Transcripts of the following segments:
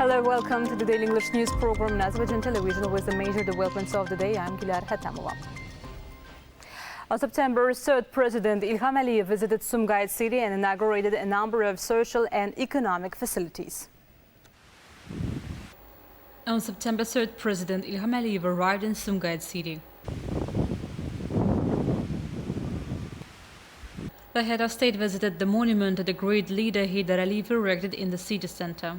Hello, welcome to the Daily English News program on Azərbaycan Televiziya with the major developments of the day. I'm Gülər Hətamova. On September 3rd, President İlham visited Sumqayıt city and inaugurated a number of social and economic facilities. On September 3rd, President İlham arrived in Sumqayıt city. The head of state visited the monument to the great leader Heydər Əliyev erected in the city center.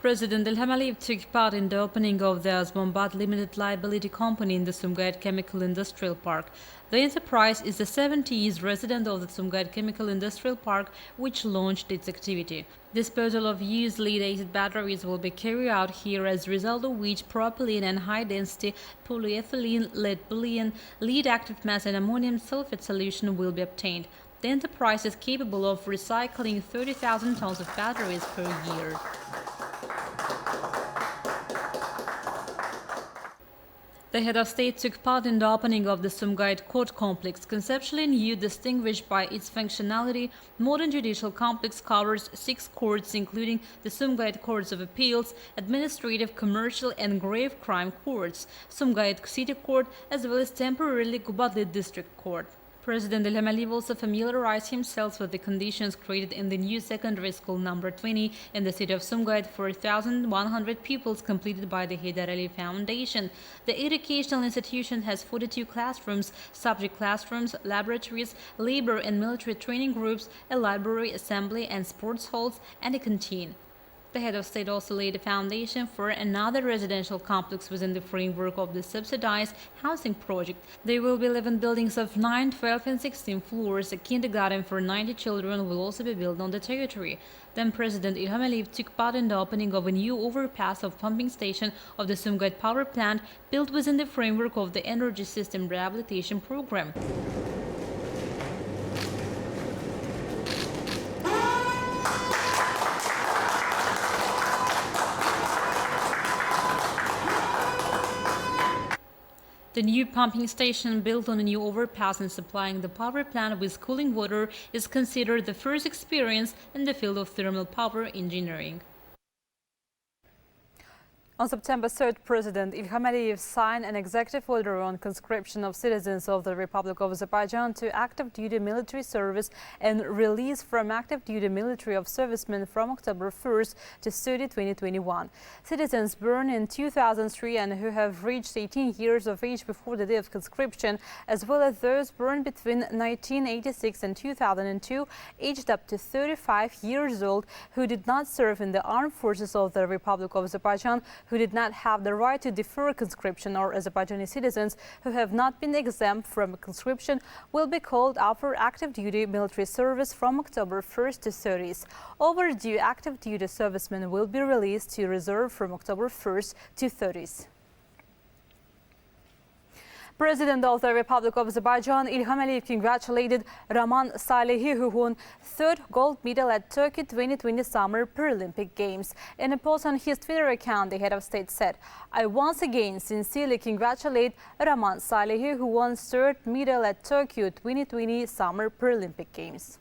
President İlham Əliyev took part in the opening of the Azmombad Limited Liability Company in the Sumqayıt Chemical Industrial Park. The enterprise is the 70th resident of the Sumqayıt Chemical Industrial Park, which launched its activity. Disposal of used lead-acid batteries will be carried out here, as a result of which propylene and high-density polyethylene, lead bullion, lead active mass and ammonium sulfate solution will be obtained. The enterprise is capable of recycling 30,000 tons of batteries per year. The head of state took part in the opening of the Sumqayıt Court Complex. Conceptually new, distinguished by its functionality, modern judicial complex covers 6 courts, including the Sumqayıt Courts of Appeals, Administrative, Commercial and Grave Crime Courts, Sumqayıt City Court, as well as temporarily Qapalı District Court. President İlham Əliyev also familiarized himself with the conditions created in the new secondary school number 20 in the city of Sumqayıt for 1,100 pupils, completed by the Heydər Əliyev Foundation. The educational institution has 42 classrooms, subject classrooms, laboratories, labor and military training groups, a library, assembly and sports halls, and a canteen. The head of state also laid a foundation for another residential complex within the framework of the subsidized housing project. There will be 11 buildings of 9, 12 and 16 floors. A kindergarten for 90 children will also be built on the territory. Then President İlham Əliyev took part in the opening of a new overpass of pumping station of the Sumqayıt power plant, built within the framework of the energy system rehabilitation program. The new pumping station, built on a new overpass and supplying the power plant with cooling water, is considered the first experience in the field of thermal power engineering. On September 3rd, President İlham Əliyev signed an executive order on conscription of citizens of the Republic of Azerbaijan to active-duty military service and release from active-duty military of servicemen from October 1st to 30, 2021. Citizens born in 2003 and who have reached 18 years of age before the day of conscription, as well as those born between 1986 and 2002, aged up to 35 years old, who did not serve in the armed forces of the Republic of Azerbaijan, who did not have the right to defer conscription, or Azerbaijani citizens who have not been exempt from conscription, will be called out for active-duty military service from October 1st to 30th. Overdue active-duty servicemen will be released to reserve from October 1st to 30th. President of the Republic of Azerbaijan, İlham Əliyev, congratulated Raman Salehi, who won 3rd gold medal at Tokyo 2020 Summer Paralympic Games. In a post on his Twitter account, the head of state said, "I once again sincerely congratulate Raman Salehi, who won 3rd medal at Tokyo 2020 Summer Paralympic Games."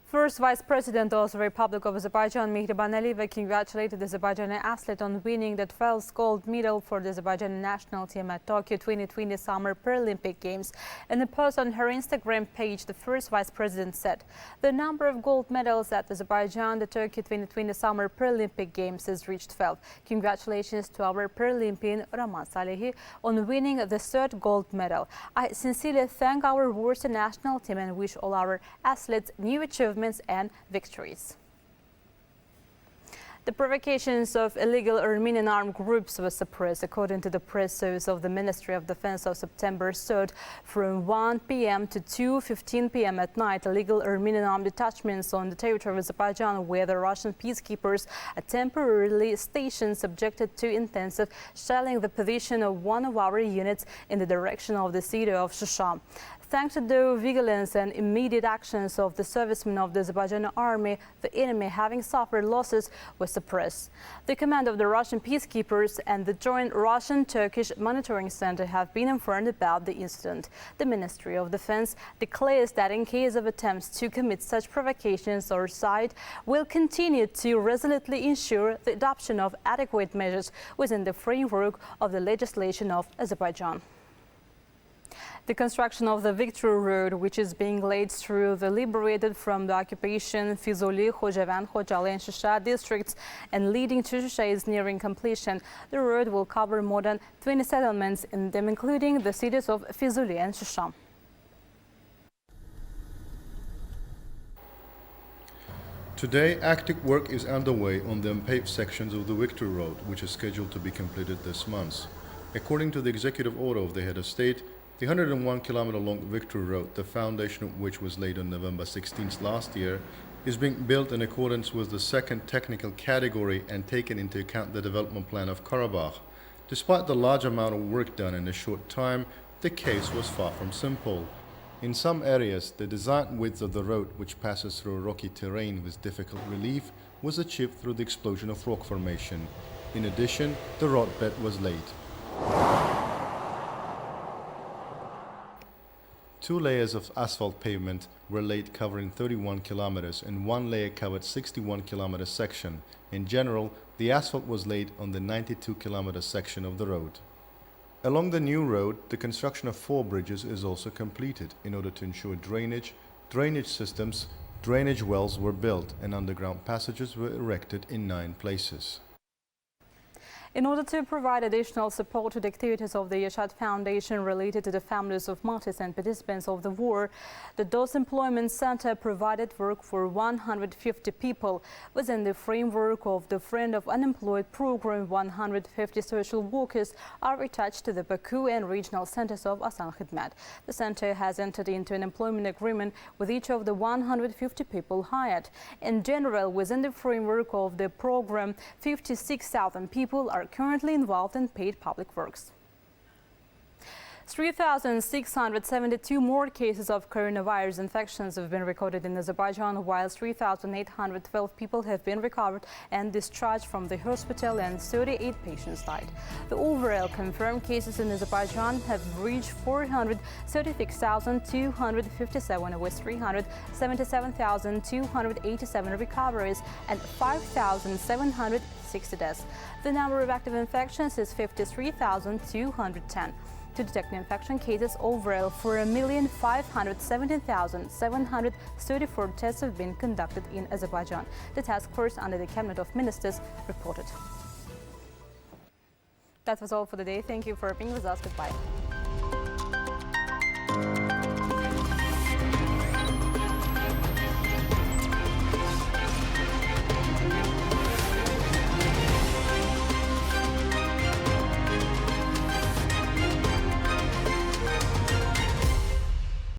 First Vice President of the Republic of Azerbaijan, Mehriban Aliyeva, congratulated the Azerbaijani athlete on winning the 12th gold medal for the Azerbaijani national team at Tokyo 2020 Summer Paralympic Games. In a post on her Instagram page, the First Vice President said, "The number of gold medals at Azerbaijan, the Tokyo 2020 Summer Paralympic Games, has reached 12. Congratulations to our Paralympian Raman Salehi on winning the 3rd gold medal. I sincerely thank our Warsaw national team and wish all our athletes new achievements and victories." The provocations of illegal Armenian armed groups were suppressed, according to the press service of the Ministry of Defense. On September 3rd, from 1 p.m. to 2:15 p.m. at night, illegal Armenian armed detachments on the territory of Azerbaijan, where the Russian peacekeepers are temporarily stationed, subjected to intensive shelling the position of one of our units in the direction of the city of Shusha. Thanks to the vigilance and immediate actions of the servicemen of the Azerbaijani army, the enemy, having suffered losses, was suppressed. The command of the Russian peacekeepers and the joint Russian-Turkish monitoring center have been informed about the incident. The Ministry of Defense declares that in case of attempts to commit such provocations or site, will continue to resolutely ensure the adoption of adequate measures within the framework of the legislation of Azerbaijan. The construction of the Victory Road, which is being laid through the liberated from the occupation Füzuli, Khojavan, Khojalı and Shusha districts and leading to Shusha is nearing completion. The road will cover more than 20 settlements, in them including the cities of Füzuli and Shusha. Today, active work is underway on the unpaved sections of the Victory Road, which is scheduled to be completed this month. According to the executive order of the head of state, the 101-kilometer-long Victory Road, the foundation of which was laid on November 16th last year, is being built in accordance with the second technical category and taken into account the development plan of Qarabağ. Despite the large amount of work done in a short time, the case was far from simple. In some areas, the design width of the road, which passes through rocky terrain with difficult relief, was achieved through the explosion of rock formation. In addition, the road bed was laid. 2 layers of asphalt pavement were laid covering 31 kilometers and 1 layer covered 61 kilometer section. In general, the asphalt was laid on the 92 kilometer section of the road. Along the new road, the construction of 4 bridges is also completed in order to ensure drainage systems, drainage wells were built and underground passages were erected in 9 places. In order to provide additional support to the activities of the Yaşat Foundation related to the families of martyrs and participants of the war, the DOS Employment Center provided work for 150 people. Within the framework of the Friend of Unemployed program, 150 social workers are attached to the Baku and regional centers of Asan Khidmat. The center has entered into an employment agreement with each of the 150 people hired. In general, within the framework of the program, 56,000 people are currently involved in paid public works. 3,672 more cases of coronavirus infections have been recorded in Azerbaijan, while 3,812 people have been recovered and discharged from the hospital and 38 patients died. The overall confirmed cases in Azerbaijan have reached 436,257, with 377,287 recoveries and 5,760 deaths. The number of active infections is 53,210. To detect infection cases overall, 4,517,734 tests have been conducted in Azerbaijan. The task force under the Cabinet of Ministers reported. That was all for the day. Thank you for being with us. Goodbye.